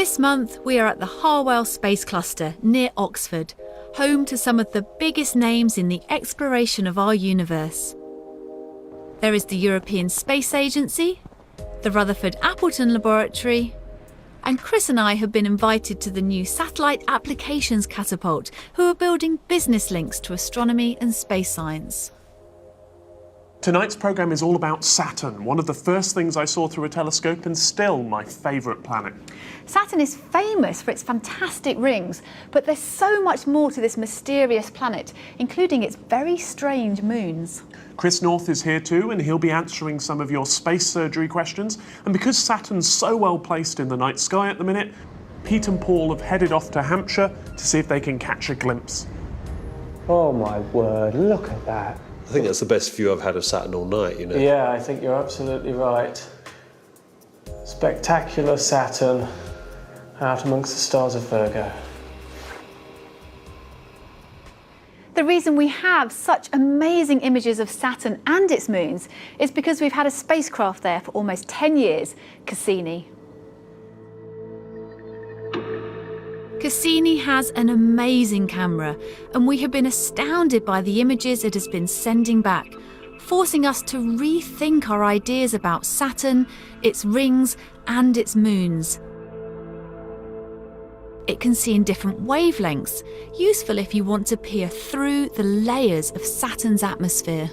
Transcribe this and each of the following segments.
This month we are at the Harwell Space Cluster near Oxford, home to some of the biggest names in the exploration of our universe. There is the European Space Agency, the Rutherford Appleton Laboratory, and Chris and I have been invited to the new Satellite Applications Catapult, who are building business links to astronomy and space science. Tonight's programme is all about Saturn, one of the first things I saw through a telescope and still my favourite planet. Saturn is famous for its fantastic rings, but there's so much more to this mysterious planet, including its very strange moons. Chris North is here too, and he'll be answering some of your space surgery questions. And because Saturn's so well placed in the night sky at the minute, Pete and Paul have headed off to Hampshire to see if they can catch a glimpse. Oh my word, look at that. I think that's the best view I've had of Saturn all night, you know. Yeah, I think you're absolutely right. Spectacular Saturn out amongst the stars of Virgo. The reason we have such amazing images of Saturn and its moons is because we've had a spacecraft there for almost 10 years, Cassini. Cassini has an amazing camera, and we have been astounded by the images it has been sending back, forcing us to rethink our ideas about Saturn, its rings, and its moons. It can see in different wavelengths, useful if you want to peer through the layers of Saturn's atmosphere.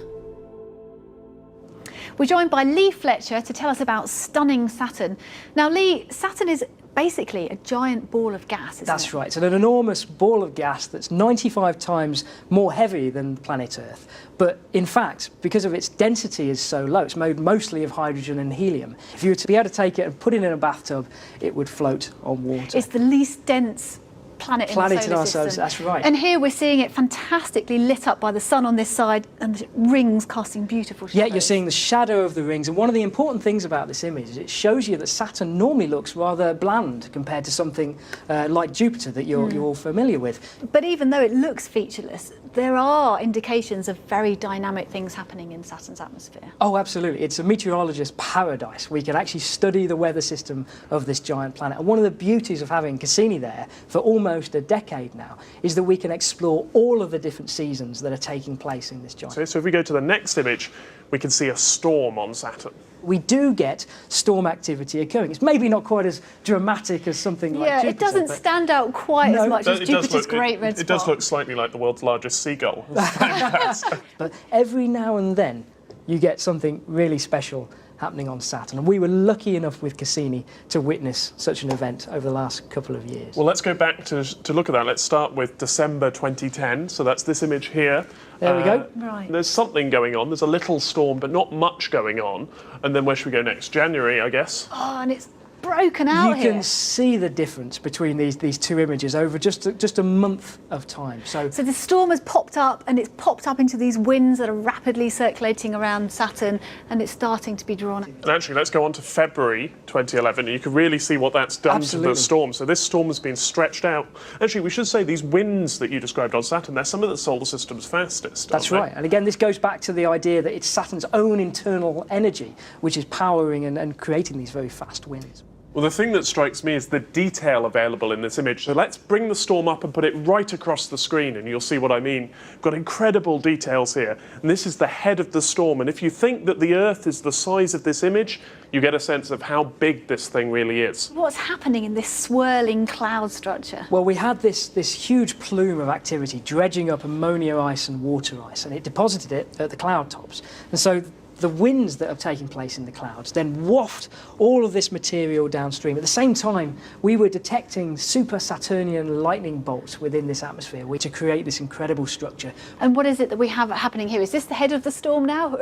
We're joined by Lee Fletcher to tell us about stunning Saturn. Now, Lee, Saturn is basically a giant ball of gas, isn't it? That's right. It's an enormous ball of gas that's 95 times more heavy than planet Earth. But in fact, because of its density is so low, it's made mostly of hydrogen and helium. If you were to be able to take it and put it in a bathtub, it would float on water. It's the least dense planet in our solar system. That's right. And here we're seeing it fantastically lit up by the sun on this side and the rings casting beautiful shadows. Yeah, you're seeing the shadow of the rings. And one of the important things about this image is it shows you that Saturn normally looks rather bland compared to something like Jupiter that you're all familiar with. But even though it looks featureless, there are indications of very dynamic things happening in Saturn's atmosphere. Oh, absolutely. It's a meteorologist's paradise. We can actually study the weather system of this giant planet. And one of the beauties of having Cassini there for almost a decade now is that we can explore all of the different seasons that are taking place in this giant. So if we go to the next image, we can see a storm on Saturn. We do get storm activity occurring. It's maybe not quite as dramatic as something like Jupiter. Yeah, it doesn't stand out quite as much as Jupiter's great red spot. It does look slightly like the world's largest seagull. But every now and then you get something really special happening on Saturn. And we were lucky enough with Cassini to witness such an event over the last couple of years. Well, let's go back to look at that. Let's start with December 2010. So that's this image here. There we go. Right. There's something going on. There's a little storm, but not much going on. And then where should we go next? January, I guess. Oh, and it's broken out here. You can see the difference between these two images over just a month of time. So the storm has popped up, and it's popped up into these winds that are rapidly circulating around Saturn, and it's starting to be drawn. And actually, let's go on to February 2011. You can really see what that's done to the storm. So this storm has been stretched out. Actually, we should say these winds that you described on Saturn, they're some of the solar system's fastest. That's right. And again, this goes back to the idea that it's Saturn's own internal energy which is powering and creating these very fast winds. Well, the thing that strikes me is the detail available in this image. So let's bring the storm up and put it right across the screen, and you'll see what I mean. We've got incredible details here. And this is the head of the storm. And if you think that the Earth is the size of this image, you get a sense of how big this thing really is. What's happening in this swirling cloud structure? Well, we had this huge plume of activity dredging up ammonia ice and water ice, and it deposited it at the cloud tops. And so the winds that are taking place in the clouds then waft all of this material downstream. At the same time, we were detecting super Saturnian lightning bolts within this atmosphere, which to create this incredible structure. And what is it that we have happening here? Is this the head of the storm now?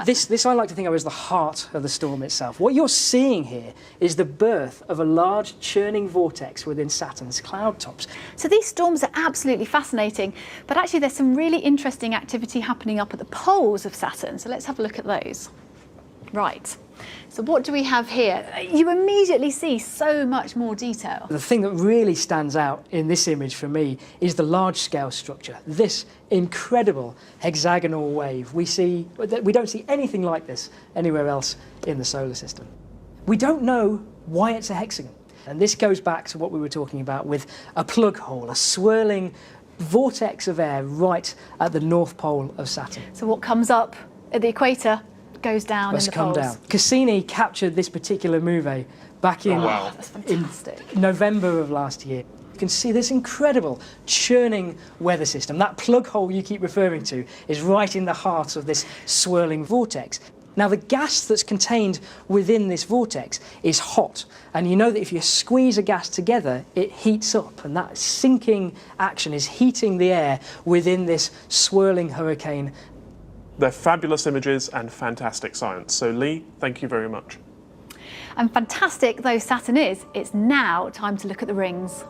This I like to think of as the heart of the storm itself. What you're seeing here is the birth of a large churning vortex within Saturn's cloud tops. So these storms are absolutely fascinating, but actually there's some really interesting activity happening up at the poles of Saturn. So let's have a look at those. Right. So what do we have here? You immediately see so much more detail. The thing that really stands out in this image for me is the large-scale structure. This incredible hexagonal wave. We don't see anything like this anywhere else in the solar system. We don't know why it's a hexagon. And this goes back to what we were talking about with a plug hole, a swirling vortex of air right at the North Pole of Saturn. So what comes up at the equator goes down in the poles. Down. Cassini captured this particular move back in, That's fantastic. in November of last year. You can see this incredible churning weather system. That plug hole you keep referring to is right in the heart of this swirling vortex. Now, the gas that's contained within this vortex is hot, and you know that if you squeeze a gas together, it heats up, and that sinking action is heating the air within this swirling hurricane. They're fabulous images and fantastic science. So Lee, thank you very much. And fantastic though Saturn is, it's now time to look at the rings.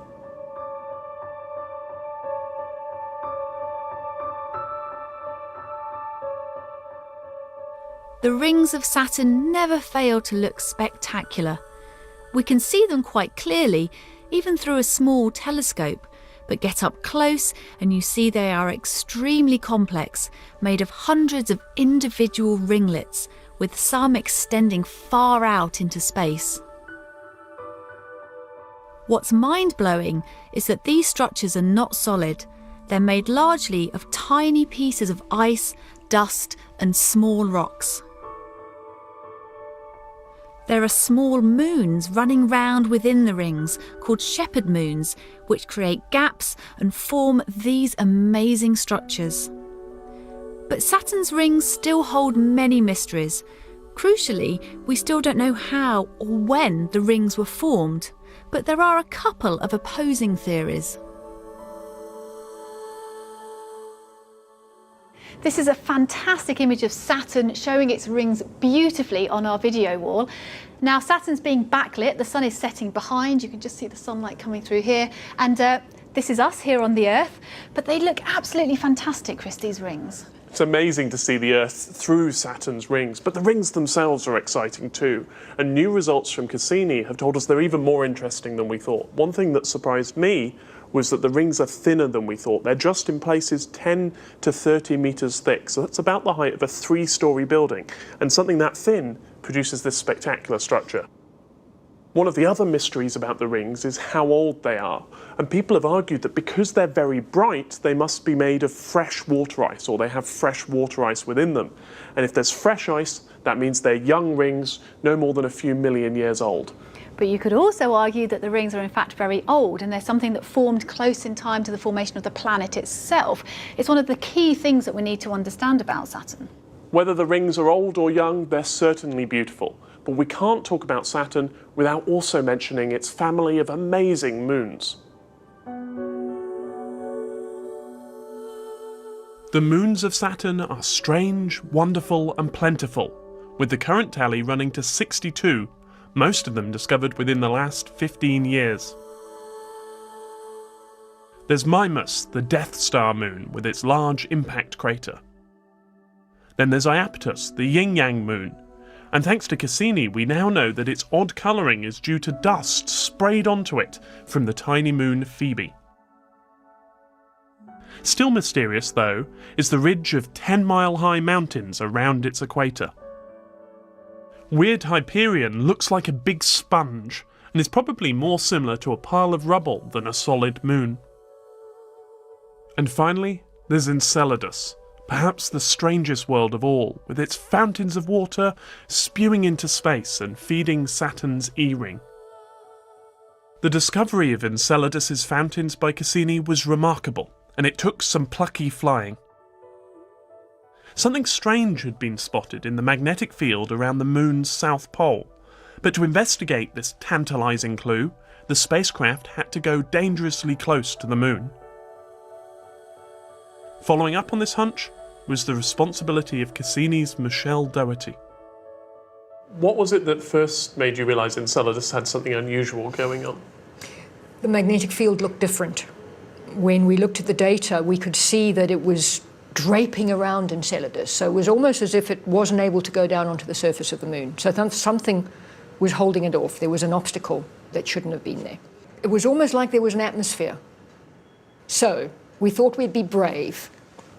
The rings of Saturn never fail to look spectacular. We can see them quite clearly, even through a small telescope, but get up close and you see they are extremely complex, made of hundreds of individual ringlets, with some extending far out into space. What's mind-blowing is that these structures are not solid. They're made largely of tiny pieces of ice, dust, and small rocks. There are small moons running round within the rings called shepherd moons, which create gaps and form these amazing structures. But Saturn's rings still hold many mysteries. Crucially, we still don't know how or when the rings were formed, but there are a couple of opposing theories. This is a fantastic image of Saturn showing its rings beautifully on our video wall. Now Saturn's being backlit, the sun is setting behind, you can just see the sunlight coming through here, and this is us here on the Earth, but they look absolutely fantastic, Chris, these rings. It's amazing to see the Earth through Saturn's rings, but the rings themselves are exciting too. And new results from Cassini have told us they're even more interesting than we thought. One thing that surprised me was that the rings are thinner than we thought. They're just in places 10 to 30 metres thick, so that's about the height of a 3-storey building. And something that thin produces this spectacular structure. One of the other mysteries about the rings is how old they are, and people have argued that because they're very bright, they must be made of fresh water ice, or they have fresh water ice within them. And if there's fresh ice, that means they're young rings, no more than a few million years old. But you could also argue that the rings are in fact very old, and they're something that formed close in time to the formation of the planet itself. It's one of the key things that we need to understand about Saturn. Whether the rings are old or young, they're certainly beautiful. But we can't talk about Saturn without also mentioning its family of amazing moons. The moons of Saturn are strange, wonderful and plentiful, with the current tally running to 62, most of them discovered within the last 15 years. There's Mimas, the Death Star moon, with its large impact crater. Then there's Iapetus, the yin-yang moon, and thanks to Cassini we now know that its odd colouring is due to dust sprayed onto it from the tiny moon Phoebe. Still mysterious, though, is the ridge of 10-mile-high mountains around its equator. Weird Hyperion looks like a big sponge, and is probably more similar to a pile of rubble than a solid moon. And finally, there's Enceladus, perhaps the strangest world of all, with its fountains of water spewing into space and feeding Saturn's E-ring. The discovery of Enceladus's fountains by Cassini was remarkable, and it took some plucky flying. Something strange had been spotted in the magnetic field around the moon's south pole, but to investigate this tantalising clue, the spacecraft had to go dangerously close to the moon. Following up on this hunch was the responsibility of Cassini's Michel Doherty. What was it that first made you realise Enceladus had something unusual going on? The magnetic field looked different. When we looked at the data, we could see that it was draping around Enceladus. So it was almost as if it wasn't able to go down onto the surface of the moon. So something was holding it off. There was an obstacle that shouldn't have been there. It was almost like there was an atmosphere. So we thought we'd be brave,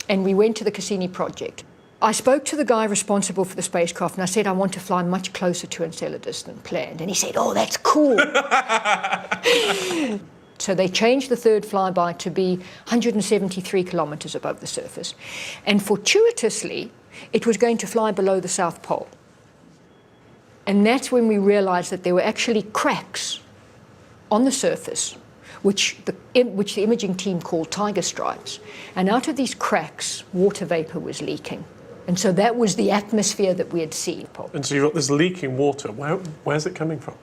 and we went to the Cassini project. I spoke to the guy responsible for the spacecraft and I said, I want to fly much closer to Enceladus than planned. And he said, oh, that's cool. So they changed the third flyby to be 173 kilometers above the surface. And fortuitously, it was going to fly below the South Pole. And that's when we realized that there were actually cracks on the surface, which the imaging team called tiger stripes. And out of these cracks, water vapor was leaking. And so that was the atmosphere that we had seen. And so you've got this leaking water. Where's it coming from?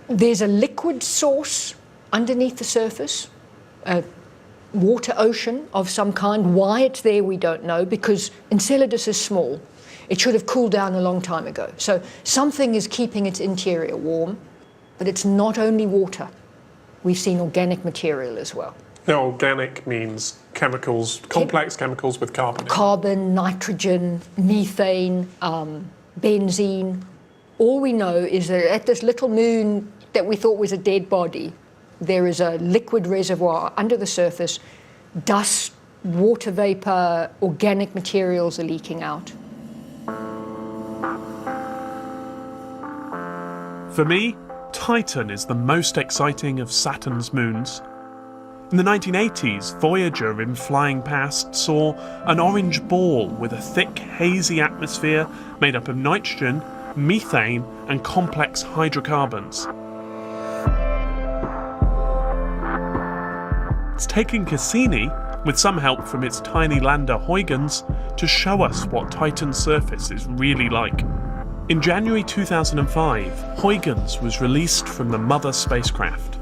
There's a liquid source underneath the surface, a water ocean of some kind. Why it's there, we don't know, because Enceladus is small. It should have cooled down a long time ago. So something is keeping its interior warm, but it's not only water. We've seen organic material as well. Now, organic means chemicals, complex chemicals with carbon. Carbon, nitrogen, methane, benzene. All we know is that at this little moon that we thought was a dead body, there is a liquid reservoir under the surface. Dust, water vapor, organic materials are leaking out. For me, Titan is the most exciting of Saturn's moons. In the 1980s, Voyager, in flying past, saw an orange ball with a thick, hazy atmosphere made up of nitrogen, methane, and complex hydrocarbons. It's taken Cassini, with some help from its tiny lander Huygens, to show us what Titan's surface is really like. In January 2005, Huygens was released from the mother spacecraft.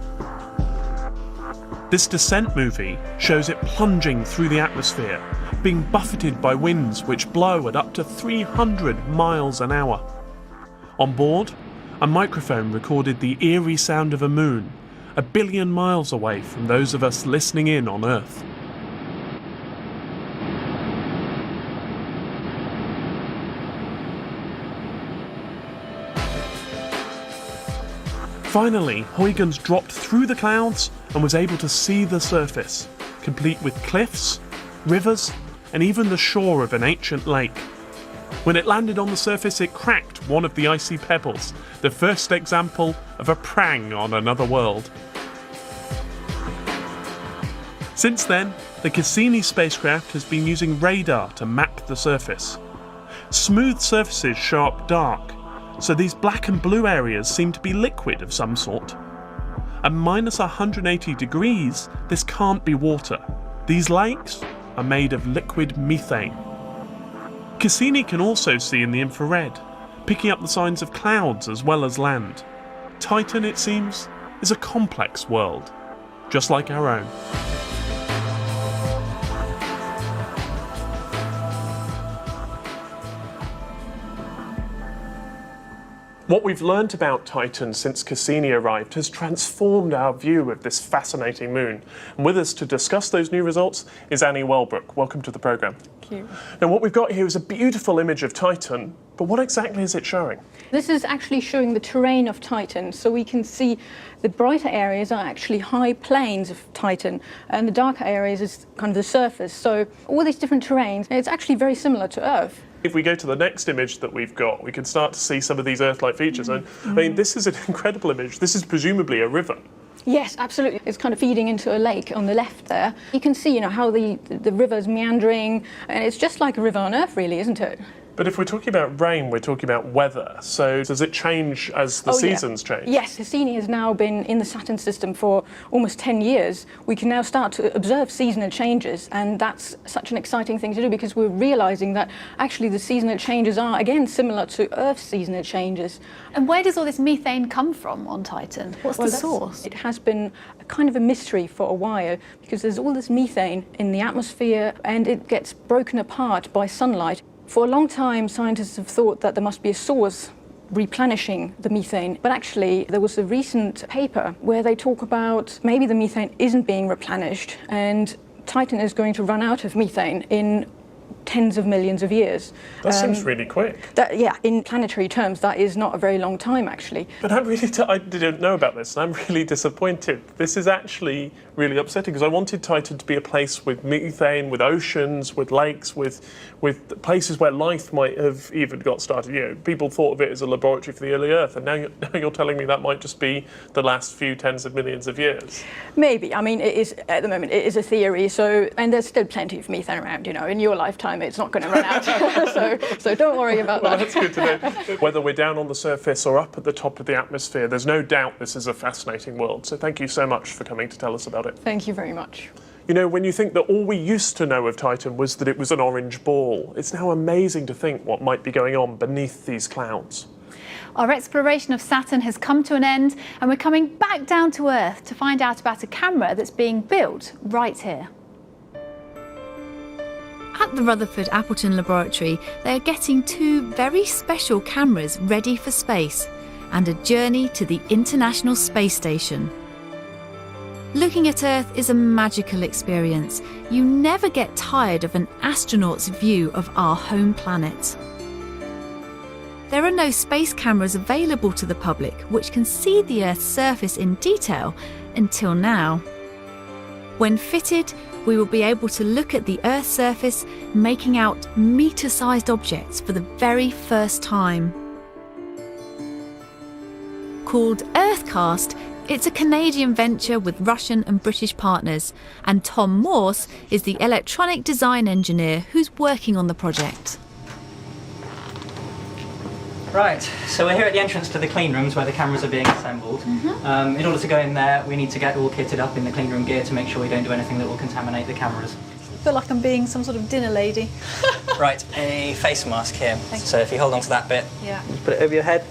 This descent movie shows it plunging through the atmosphere, being buffeted by winds which blow at up to 300 miles an hour. On board, a microphone recorded the eerie sound of a moon, 1 billion miles away from those of us listening in on Earth. Finally, Huygens dropped through the clouds and was able to see the surface, complete with cliffs, rivers, and even the shore of an ancient lake. When it landed on the surface, it cracked one of the icy pebbles, the first example of a prang on another world. Since then, the Cassini spacecraft has been using radar to map the surface. Smooth surfaces show up dark, so these black and blue areas seem to be liquid of some sort. At minus 180 degrees, this can't be water. These lakes are made of liquid methane. Cassini can also see in the infrared, picking up the signs of clouds as well as land. Titan, it seems, is a complex world, just like our own. What we've learnt about Titan since Cassini arrived has transformed our view of this fascinating moon. And with us to discuss those new results is Annie Welbrook. Welcome to the programme. Thank you. Now, what we've got here is a beautiful image of Titan, but what exactly is it showing? This is actually showing the terrain of Titan, so we can see the brighter areas are actually high plains of Titan, and the darker areas is kind of the surface. So all these different terrains, it's actually very similar to Earth. If we go to the next image that we've got, we can start to see some of these Earth-like features. And I mean, this is an incredible image. This is presumably a river. Yes, absolutely. It's kind of feeding into a lake on the left there. You can see, how the river's meandering, and it's just like a river on Earth, really, isn't it? But if we're talking about rain, we're talking about weather. So does it change as the seasons change? Yes, Cassini has now been in the Saturn system for almost 10 years. We can now start to observe seasonal changes, and that's such an exciting thing to do because we're realising that actually the seasonal changes are, again, similar to Earth's seasonal changes. And where does all this methane come from on Titan? What's the source? It has been kind of a mystery for a while because there's all this methane in the atmosphere and it gets broken apart by sunlight. For a long time, scientists have thought that there must be a source replenishing the methane, but actually there was a recent paper where they talk about maybe the methane isn't being replenished and Titan is going to run out of methane in tens of millions of years. That seems really quick. Yeah, in planetary terms, that is not a very long time, actually. But I didn't know about this, and I'm really disappointed. This is actually really upsetting, because I wanted Titan to be a place with methane, with oceans, with lakes, with places where life might have even got started. You know, people thought of it as a laboratory for the early Earth, and now you're telling me that might just be the last few tens of millions of years. Maybe. I mean, it is at the moment. It is a theory. So, and there's still plenty of methane around. You know, in your lifetime, it's not going to run out. so don't worry about Well, that. that's good to know. Whether we're down on the surface or up at the top of the atmosphere, there's no doubt this is a fascinating world. So thank you so much for coming to tell us about it. Thank you very much. You know, when you think that all we used to know of Titan was that it was an orange ball, it's now amazing to think what might be going on beneath these clouds. Our exploration of Saturn has come to an end, and we're coming back down to Earth to find out about a camera that's being built right here. At the Rutherford Appleton Laboratory, they are getting 2 very special cameras ready for space and a journey to the International Space Station. Looking at Earth is a magical experience. You never get tired of an astronaut's view of our home planet. There are no space cameras available to the public which can see the Earth's surface in detail until now. When fitted, we will be able to look at the Earth's surface, making out metre-sized objects for the very first time. Called EarthCast, it's a Canadian venture with Russian and British partners, and Tom Morse is the electronic design engineer who's working on the project. Right, so we're here at the entrance to the clean rooms where the cameras are being assembled. In order to go in there, we need to get all kitted up in the clean room gear to make sure we don't do anything that will contaminate the cameras. I feel like I'm being some sort of dinner lady. Right, a face mask here. So if you hold on to that bit, Yeah. just put it over your head.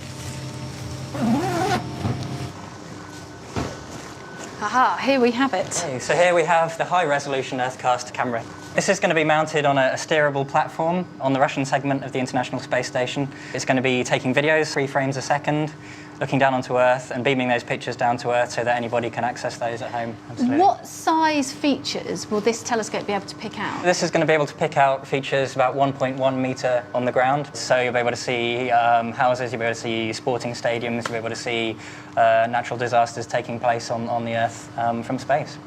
Aha, here we have it. Okay, so here we have the high-resolution EarthCast camera. This is going to be mounted on a steerable platform on the Russian segment of the International Space Station. It's going to be taking videos, 3 frames a second, looking down onto Earth and beaming those pictures down to Earth so that anybody can access those at home. Absolutely. What size features will this telescope be able to pick out? This is going to be able to pick out features about 1.1 metre on the ground. So you'll be able to see houses, you'll be able to see sporting stadiums, you'll be able to see natural disasters taking place on the Earth from space.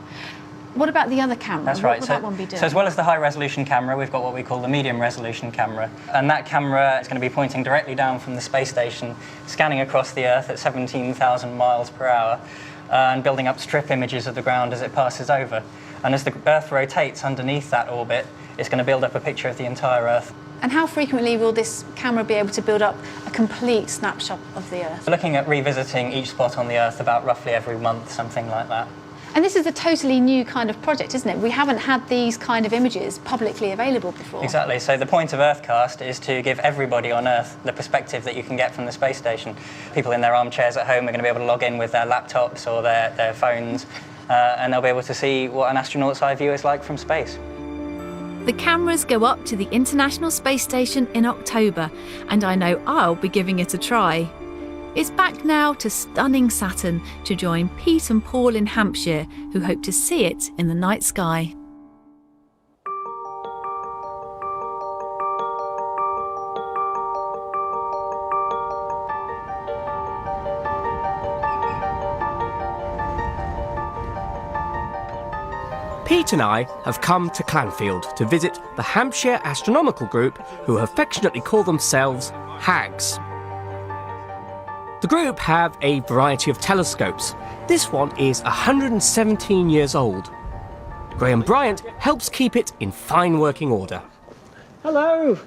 What about the other camera? That's right. What will that one be doing? So as well as the high-resolution camera, we've got what we call the medium-resolution camera. And that camera is going to be pointing directly down from the space station, scanning across the Earth at 17,000 miles per hour, and building up strip images of the ground as it passes over. And as the Earth rotates underneath that orbit, it's going to build up a picture of the entire Earth. And how frequently will this camera be able to build up a complete snapshot of the Earth? We're looking at revisiting each spot on the Earth about roughly every month, something like that. And this is a totally new kind of project, isn't it? We haven't had these kind of images publicly available before. Exactly. So the point of EarthCast is to give everybody on Earth the perspective that you can get from the space station. People in their armchairs at home are going to be able to log in with their laptops or their phones, and they'll be able to see what an astronaut's eye view is like from space. The cameras go up to the International Space Station in October, and I know I'll be giving it a try. It's back now to stunning Saturn to join Pete and Paul in Hampshire, who hope to see it in the night sky. Pete and I have come to Clanfield to visit the Hampshire Astronomical Group, who affectionately call themselves HAGS. The group have a variety of telescopes. This one is 117 years old. Graham Bryant helps keep it in fine working order. Hello!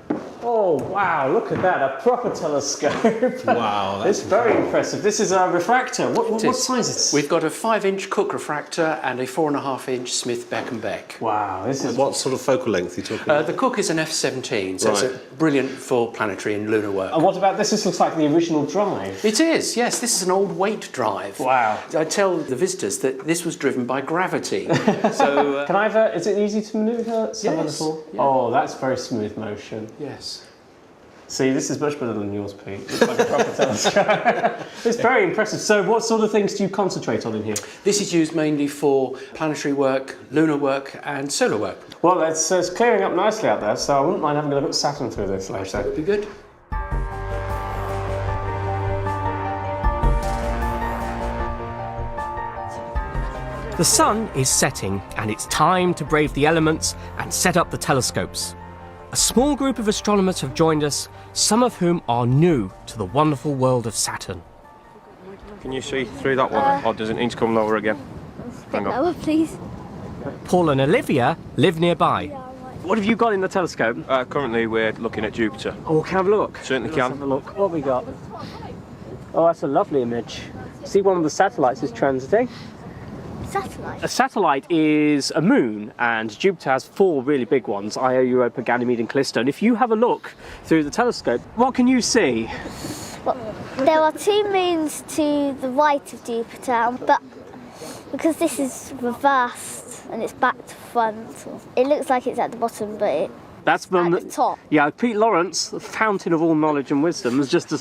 Oh, wow, look at that, a proper telescope. Wow, It's very impressive. This is a refractor. What size is this? We've got a 5-inch Cook refractor and a 4.5-inch Smith Beck & Beck. Wow, this is... What sort of focal length are you talking about? The Cook is an F17, so Right. it's brilliant for planetary and lunar work. And what about this? This looks like the original drive. It is, yes. This is an old weight drive. Wow. I tell the visitors that this was driven by gravity. So, Can I have a... Is it easy to manoeuvre? Yes, Little? yeah. Oh, that's very smooth motion. yes. See, this is much better than yours, Pete. It's like a proper telescope. It's very impressive. So what sort of things do you concentrate on in here? This is used mainly for planetary work, lunar work and solar work. Well, it's clearing up nicely out there, so I wouldn't mind having a look at Saturn through this later. That would be good. The sun is setting, and it's time to brave the elements and set up the telescopes. A small group of astronomers have joined us, some of whom are new to the wonderful world of Saturn. Can you see through that one, or does it need to come lower again? Hang on. Lower, please. Paul and Olivia live nearby. What have you got in the telescope? Currently we're looking at Jupiter. Oh, can I have a look? Certainly Let's can. have a look. What have we got? Oh, that's a lovely image. See, one of the satellites is transiting. Satellite. A satellite is a moon, and Jupiter has 4 really big ones, Io, Europa, Ganymede and Callisto. And if you have a look through the telescope, what can you see? Well, there are 2 moons to the right of Jupiter, but because this is reversed and it's back to front, it looks like it's at the bottom, but That's from at the top. Yeah, Pete Lawrence, the fountain of all knowledge and wisdom, has just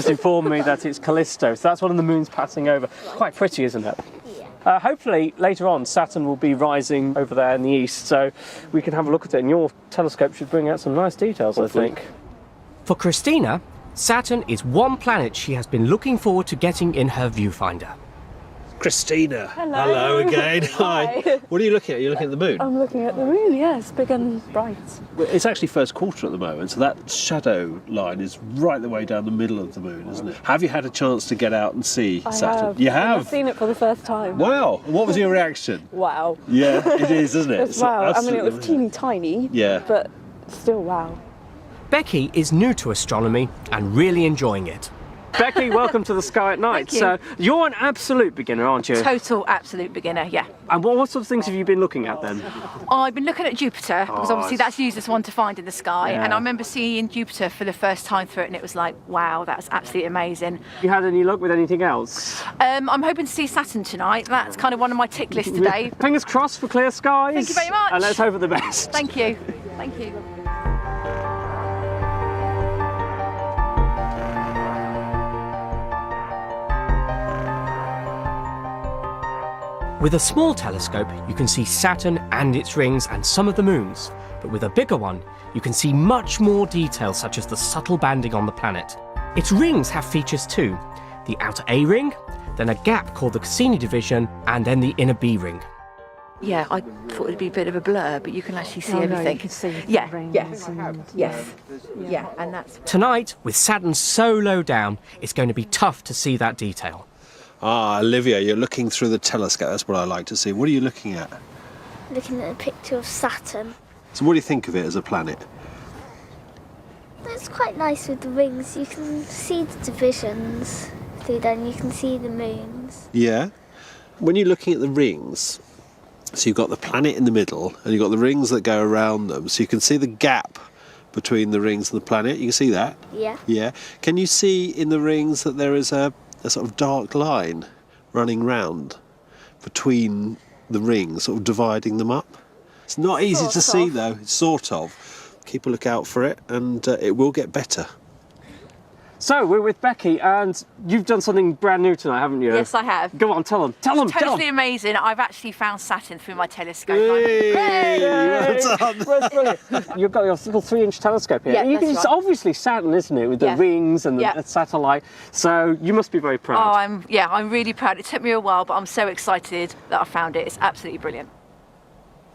informed me that it's Callisto. So that's one of the moons passing over. Quite pretty, isn't it? Hopefully later on Saturn will be rising over there in the east, so we can have a look at it, and your telescope should bring out some nice details, hopefully. I think. For Christina, Saturn is one planet she has been looking forward to getting in her viewfinder. Christina. Hello. Again. Hi. What are you looking at? You're looking at the moon? I'm looking at the moon, yes, big and bright. It's actually first quarter at the moment, so that shadow line is right the way down the middle of the moon, isn't it? Have you had a chance to get out and see Saturn? Have. You have? I've seen it for the first time. Wow. What was your reaction? Wow. Yeah, it is, isn't it? It's wow. I mean, it was Absolutely. teeny tiny, Yeah. but still wow. Becky is new to astronomy and really enjoying it. Becky, welcome to the Sky at Night. Thank you. So you're an absolute beginner, aren't you? Total absolute beginner, yeah. And what sort of things have you been looking at then? I've been looking at Jupiter because obviously that's the easiest one to find in the sky, Yeah. and I remember seeing Jupiter for the first time through it, and it was like, wow, that's absolutely amazing. You had any luck with anything else? I'm hoping to see Saturn tonight. That's kind of one of my tick lists today. Fingers crossed for clear skies. Thank you very much. And let's hope for the best. Thank you. Thank you. With a small telescope, you can see Saturn and its rings and some of the moons. But with a bigger one, you can see much more detail, such as the subtle banding on the planet. Its rings have features too. The outer A ring, then a gap called the Cassini division, and then the inner B ring. Yeah, I thought it'd be a bit of a blur, but you can actually see Oh, no, everything. you can see yeah, the rings yes, and- yes, yeah, and that's. Tonight, with Saturn so low down, it's going to be tough to see that detail. Ah, Olivia, you're looking through the telescope. That's what I like to see. What are you looking at? Looking at a picture of Saturn. So what do you think of it as a planet? It's quite nice with the rings. You can see the divisions through there, and you can see the moons. Yeah. When you're looking at the rings, so you've got the planet in the middle, and you've got the rings that go around them, so you can see the gap between the rings and the planet. You can see that? Yeah. Yeah. Can you see in the rings that there is a sort of dark line running round between the rings, sort of dividing them up? It's not easy to see, though. It's sort of. Keep a look out for it, and it will get better. So we're with Becky, and you've done something brand new tonight, haven't you? Yes, I have. Go on, tell them. Tell them. Totally amazing. I've actually found Saturn through my telescope. Well done. You've got your little 3-inch telescope here. Yeah, You that's it's right. obviously Saturn, isn't it, with the Yeah. rings and the Yeah. satellite. So you must be very proud. Oh, I'm really proud. It took me a while, but I'm so excited that I found it. It's absolutely brilliant.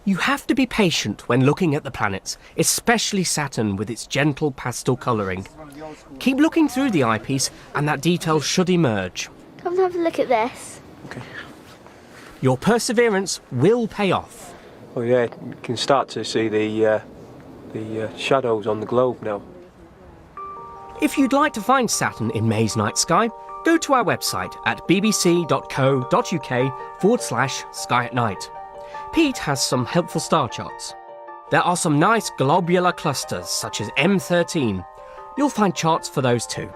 You have to be patient when looking at the planets, especially Saturn with its gentle pastel colouring. Keep looking through the eyepiece and that detail should emerge. Come and have a look at this. Your perseverance will pay off. Oh yeah, you can start to see the shadows on the globe now. If you'd like to find Saturn in May's night sky, go to our website at bbc.co.uk/sky at night. Pete has some helpful star charts. There are some nice globular clusters such as M13. You'll find charts for those too.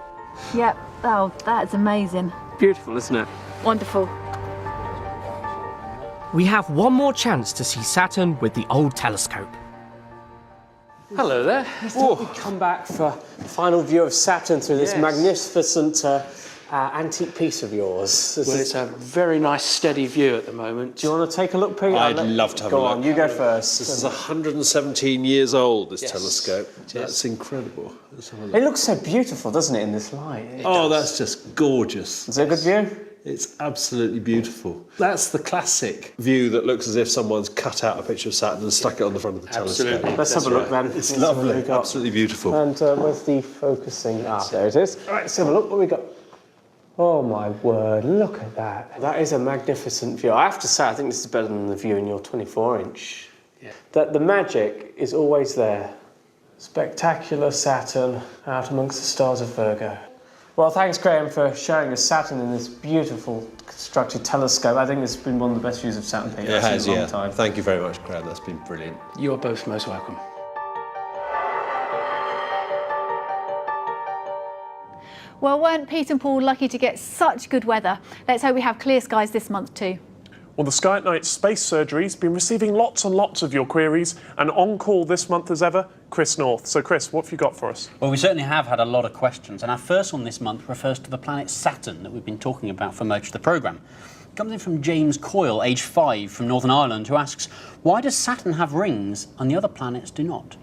Yep. Oh, that's amazing. Beautiful, isn't it? Wonderful. We have one more chance to see Saturn with the old telescope. Hello there. We've come back for the final view of Saturn through this magnificent antique piece of yours. Well, it's a very nice steady view at the moment. Do you want to take a look, Pete? I'd love to have a Go look. on, you go first. This is 117 years old, this Yes. telescope. It is. That's incredible. Let's have a look. It looks so beautiful, doesn't it, in this light? Oh, that's just gorgeous. Is it a good view? It's absolutely beautiful. That's the classic view that looks as if someone's cut out a picture of Saturn and stuck it on the front of the telescope. Let's have a look then. It's lovely, absolutely beautiful. And where's the focusing? Ah, there it is. All right, let's have a look. What we got? Oh my word, look at that. That is a magnificent view. I have to say, I think this is better than the view in your 24-inch. Yeah. That the magic is always there. Spectacular Saturn out amongst the stars of Virgo. Well, thanks, Graham, for showing us Saturn in this beautiful constructed telescope. I think this has been one of the best views of Saturn I've seen in a long time. Thank you very much, Graham. That's been brilliant. You're both most welcome. Well, weren't Pete and Paul lucky to get such good weather? Let's hope we have clear skies this month too. Well, the Sky at Night Space Surgery's been receiving lots and lots of your queries, and on call this month as ever, Chris North. So Chris, what have you got for us? Well, we certainly have had a lot of questions, and our first one this month refers to the planet Saturn that we've been talking about for most of the programme. It comes in from James Coyle, age 5, from Northern Ireland, who asks, why does Saturn have rings and the other planets do not?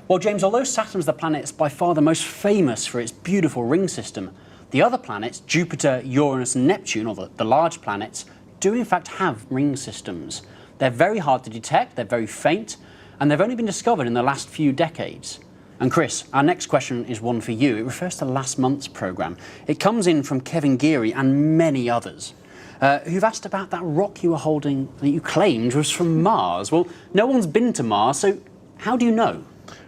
Well, James, although Saturn's the planet that's by far the most famous for its beautiful ring system, the other planets, Jupiter, Uranus and Neptune, or the large planets, do in fact have ring systems. They're very hard to detect, they're very faint, and they've only been discovered in the last few decades. And Chris, our next question is one for you. It refers to last month's programme. It comes in from Kevin Geary and many others, who've asked about that rock you were holding that you claimed was from Mars. Well, no one's been to Mars, so how do you know?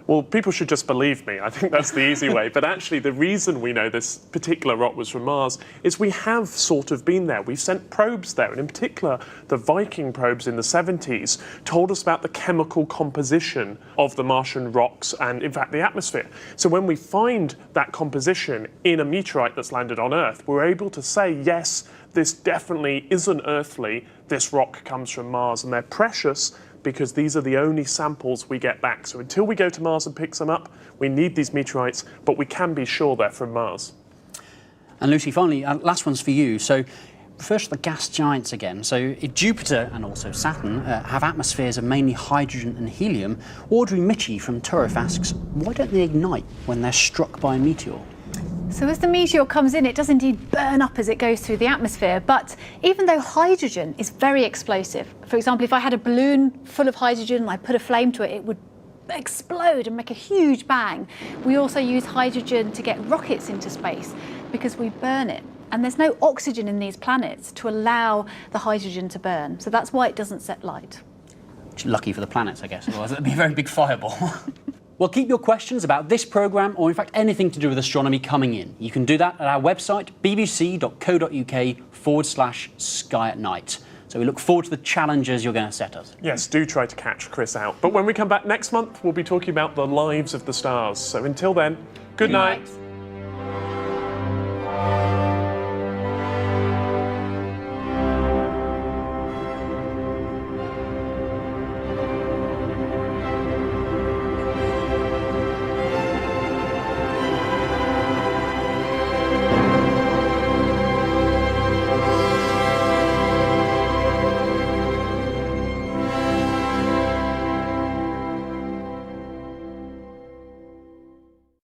Well, people should just believe me. I think that's the easy way. But actually, the reason we know this particular rock was from Mars is we have sort of been there. We've sent probes there, and in particular, the Viking probes in the 70s told us about the chemical composition of the Martian rocks and, in fact, the atmosphere. So when we find that composition in a meteorite that's landed on Earth, we're able to say, yes, this definitely isn't earthly. This rock comes from Mars, and they're precious because these are the only samples we get back. So until we go to Mars and pick some up, we need these meteorites, but we can be sure they're from Mars. And Lucy, finally, last one's for you. So first, the gas giants again. So if Jupiter and also Saturn have atmospheres of mainly hydrogen and helium, Audrey Mitchie from Turf asks, why don't they ignite when they're struck by a meteor? So as the meteor comes in, it does indeed burn up as it goes through the atmosphere. But even though hydrogen is very explosive, for example, if I had a balloon full of hydrogen and I put a flame to it, it would explode and make a huge bang. We also use hydrogen to get rockets into space because we burn it. And there's no oxygen in these planets to allow the hydrogen to burn. So that's why it doesn't set light. Lucky for the planets, I guess, otherwise it'd be a very big fireball. Well, keep your questions about this programme or, in fact, anything to do with astronomy coming in. You can do that at our website, bbc.co.uk/Sky at Night. So we look forward to the challenges you're going to set us. Yes, do try to catch Chris out. But when we come back next month, we'll be talking about the lives of the stars. So until then, good night.